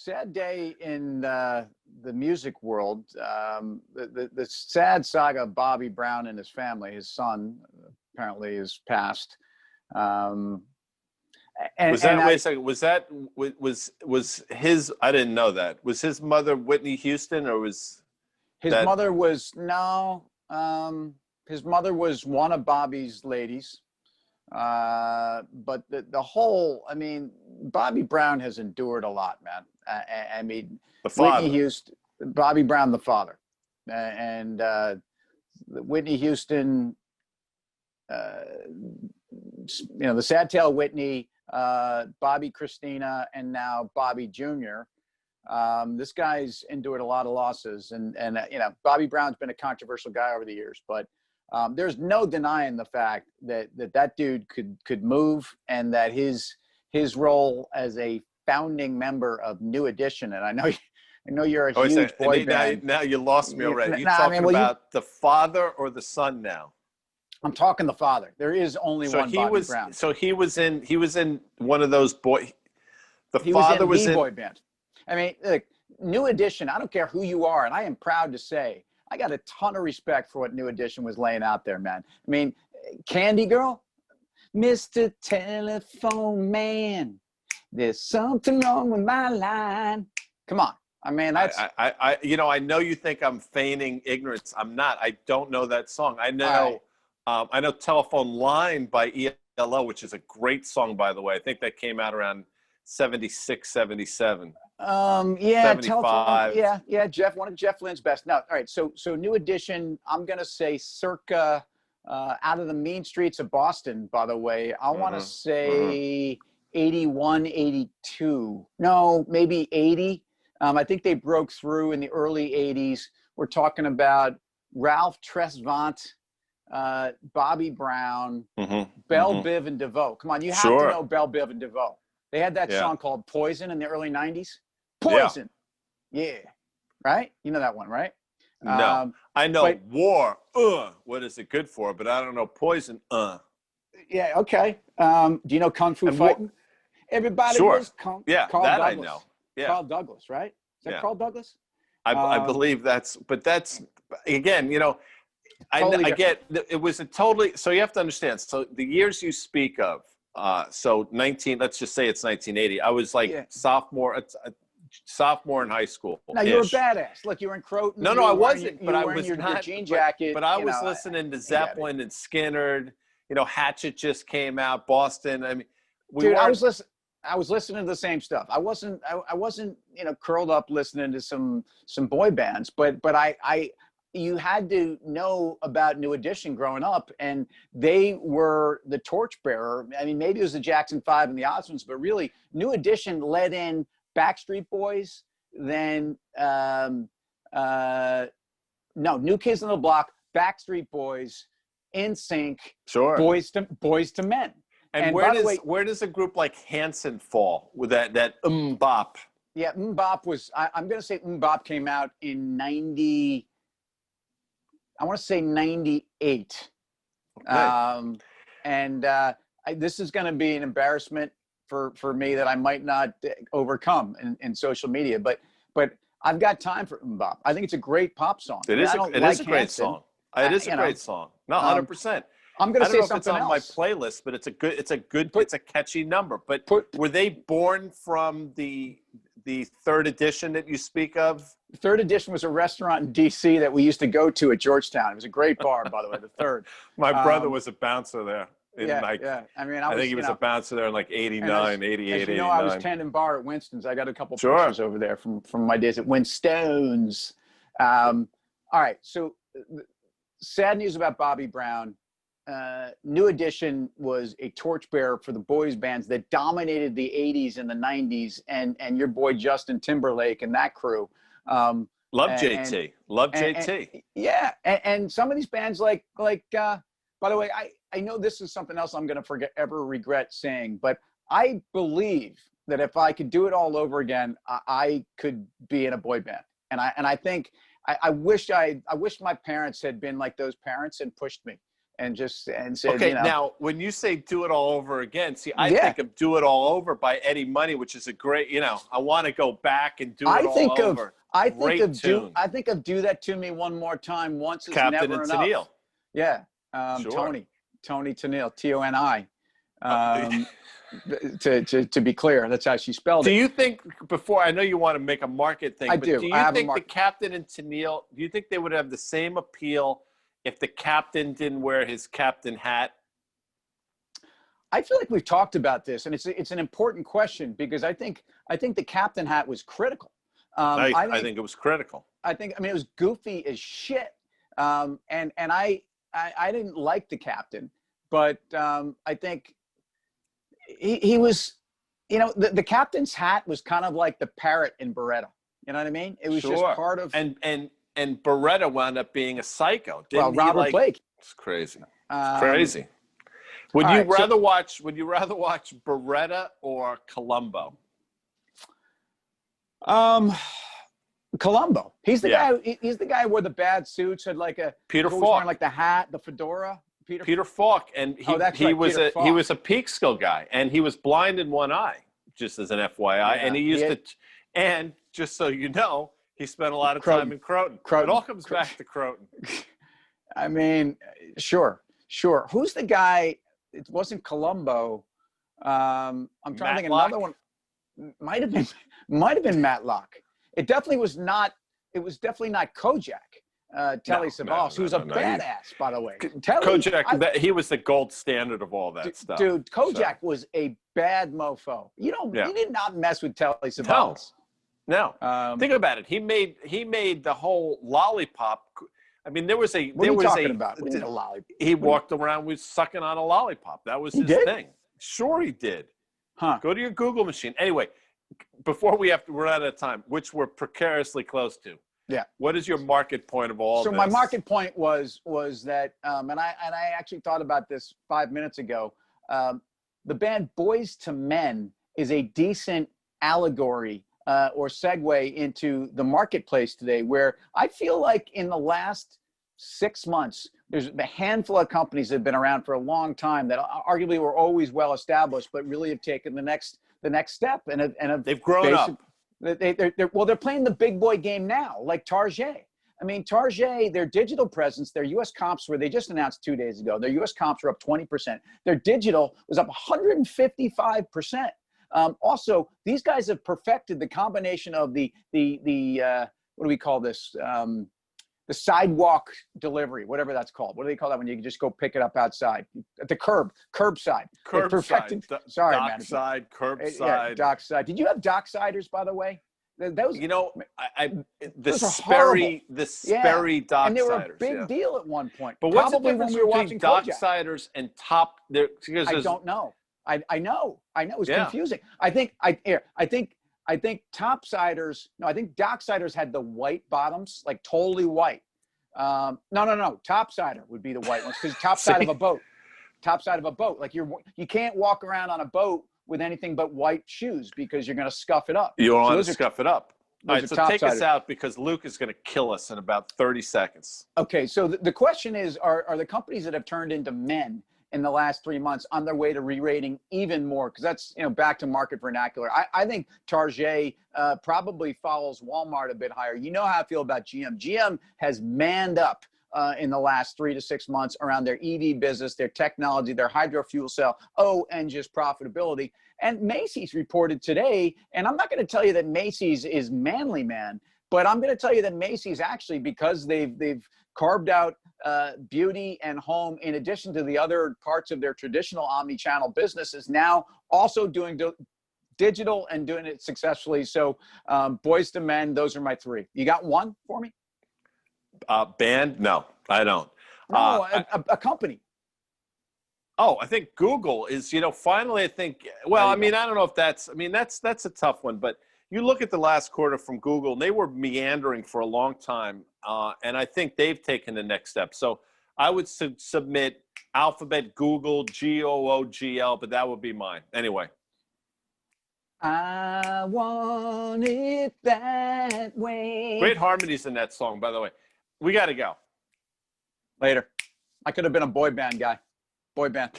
sad day in the music world. The sad saga of Bobby Brown and his family. His son apparently is passed. Was that, wait a second, was his, I didn't know that. Was his mother Whitney Houston, or was his that... mother was, no, his mother was one of Bobby's ladies. But the whole, I mean, Bobby Brown has endured a lot, man. I mean, the father. Whitney Houston, Bobby Brown, the father, and Whitney Houston, you know, the sad tale of Whitney, Bobby, Christina, and now Bobby Jr. This guy's endured a lot of losses, and you know, Bobby Brown's been a controversial guy over the years, but there's no denying the fact that dude could move, and that his role as a founding member of New Edition, and I know you're a huge boy band. Now you lost me already. You're talking about the father or the son now? I'm talking the father. There is only one Bobby Brown. So he was in one of those boy. He father was in boy band. I mean, look, New Edition. I don't care who you are, and I am proud to say I got a ton of respect for what New Edition was laying out there, man. I mean, Candy Girl, Mr. Telephone Man, there's something wrong with my line. Come on. I mean, that's... you know, I know you think I'm feigning ignorance. I'm not. I don't know that song. I know, I know Telephone Line by ELO, which is a great song, by the way. I think that came out around 76, 77. Yeah, 75. Telephone, yeah, Jeff, one of Jeff Lynne's best. Now, all right, so New Edition, I'm gonna say circa Out of the Mean Streets of Boston, by the way. I want to say 81, 82. No, maybe 80. I think they broke through in the early 80s. We're talking about Ralph Tresvant, Bobby Brown, Belle Biv and DeVoe. Come on, you have to know Belle Biv and DeVoe. They had that song called Poison in the early 90s. Poison. Yeah. Right? You know that one, right? No. I know War. What is it good for? But I don't know Poison. Yeah, okay. Do you know Kung Fu Fighting? Everybody was Carl that Douglas. I know. Yeah. Carl Douglas, right? Is that Carl Douglas? I believe that's, but that's, again, you know, I get, it was a totally, so you have to understand, so the years you speak of, so let's just say it's 1980. I was like sophomore in high school. Now you were a badass. Look, you were in Croton. No, I wasn't, but I was your not, jean jacket. But I was listening to Zeppelin and Skinner. You know, Hatchet just came out, Boston. I mean, I was listening to the same stuff. I wasn't, you know, curled up listening to some boy bands, but you had to know about New Edition growing up, and they were the torchbearer. I mean, maybe it was the Jackson 5 and the Osmonds, but really New Edition led in Backstreet Boys, then New Kids on the Block, Backstreet Boys, NSYNC, Boys to Men. And where does a group like Hanson fall with that Bop? Yeah, Bop was, I'm going to say Bop came out in 90, I want to say 98. Okay. This is going to be an embarrassment for me that I might not overcome in social media, but I've got time for Bop. I think it's a great pop song. It is a great song. It is a great song. No, 100%. I'm going to say something else. It's on my playlist, but it's a catchy number. But were they born from the third edition that you speak of? The third edition was a restaurant in DC that we used to go to at Georgetown. It was a great bar, by the way, the third. My brother was a bouncer there. I mean, I think he was a bouncer there in like 89, 88, 89. I was tending bar at Winston's. I got a couple pictures over there from my days at Winston's. All right, so sad news about Bobby Brown. New Edition was a torchbearer for the boys bands that dominated the 80s and the 90s, and your boy Justin Timberlake and that crew. Love JT. Yeah, and some of these bands like by the way, I know this is something else I'm going to ever regret saying, but I believe that if I could do it all over again, I could be in a boy band. And I think I wish my parents had been like those parents and pushed me. and said, Okay, you know. now when you say do it all over again, see, I Yeah. think of Do It All Over by Eddie Money, which is a great, you know, I want to go back and do it I all think over. I Great tune. think of Do That to Me One More Time. Once is Captain never and enough. Tennille. Yeah. Sure. Tony Tennille, Toni. To be clear, that's how she spelled it. Do you think, before, I know you want to make a market thing, but do you think the Captain and Tennille, do you think they would have the same appeal if the captain didn't wear his captain hat? I feel like we've talked about this, and it's an important question, because I think the captain hat was critical. I think it was critical. I mean, it was goofy as shit. And I didn't like the captain, but I think he was, you know, the captain's hat was kind of like the parrot in Beretta. You know what I mean? It was just part of. And Beretta wound up being a psycho. Didn't Robert Blake. It's crazy. It's crazy. Would you rather watch Beretta or Columbo? Columbo. He's the guy. He's the guy who wore the bad suits, had like a Peter Falk, wearing like the hat, the fedora. Peter Falk, and he was a Peekskill guy, and he was blind in one eye, just as an FYI. Yeah, and he used to, and just so you know, he spent a lot of time in Croton. It all comes back to Croton. I mean, sure. Who's the guy? It wasn't Columbo. I'm trying to think. Another one might have been Matlock. It definitely was not. It was definitely not Kojak. Telly Savalas, who's a badass, by the way. Kojak, he was the gold standard of all that stuff. Dude, Kojak was a bad mofo. You did not mess with Telly Savalas. No. Think about it. He made the whole lollipop. I mean, there was a. What are you talking about? What is a lollipop? He walked around with sucking on a lollipop. That was his thing. Sure, he did. Huh? Go to your Google machine. Anyway, before we're out of time, which we're precariously close to. Yeah. What is your market point of all this? So my market point was that, and I actually thought about this 5 minutes ago. The band Boys to Men is a decent allegory or segue into the marketplace today, where I feel like in the last 6 months, there's a handful of companies that have been around for a long time that arguably were always well established, but really have taken the next step and have they've grown up. They're playing the big boy game now, like Target. I mean, Target, their digital presence, their U.S. comps were, they just announced 2 days ago, their U.S. comps were up 20%. Their digital was up 155%. Also, these guys have perfected the combination of the what do we call this? The sidewalk delivery, whatever that's called. What do they call that when you can just go pick it up outside? At the curbside. Sorry, man. Curbside. Dockside. Did you have docksiders, by the way? Those, you know, the Sperry docksiders. And they were a big deal at one point. But what's the difference between docksiders and top? I don't know. I know. It was confusing. I think topsiders. No, I think docksiders had the white bottoms, like totally white. No. Topsider would be the white ones, because topside of a boat. Topside of a boat. Like you can't walk around on a boat with anything but white shoes, because you're going to scuff it up. You don't want to scuff it up. All right, so take us out, because Luke is going to kill us in about 30 seconds. Okay, so the question is, are the companies that have turned into men in the last 3 months on their way to re-rating even more? Because that's, back to market vernacular. I think Target probably follows Walmart a bit higher. You know how I feel about GM. GM has manned up in the last 3 to 6 months around their EV business, their technology, their hydro fuel cell, and just profitability. And Macy's reported today, and I'm not going to tell you that Macy's is manly man, but I'm going to tell you that Macy's actually, because they've carved out beauty and home, in addition to the other parts of their traditional omni-channel business, is now also doing digital and doing it successfully. So Boys to Men, those are my three. You got one for me? Band? No, I don't. No, a company. Oh, I think Google is, finally, I think, well, I mean, I don't know if that's a tough one, but you look at the last quarter from Google, and they were meandering for a long time, and I think they've taken the next step. So I would submit Alphabet, Google, Googl, but that would be mine. Anyway. I want it that way. Great harmonies in that song, by the way. We got to go. Later. I could have been a boy band guy. Boy band.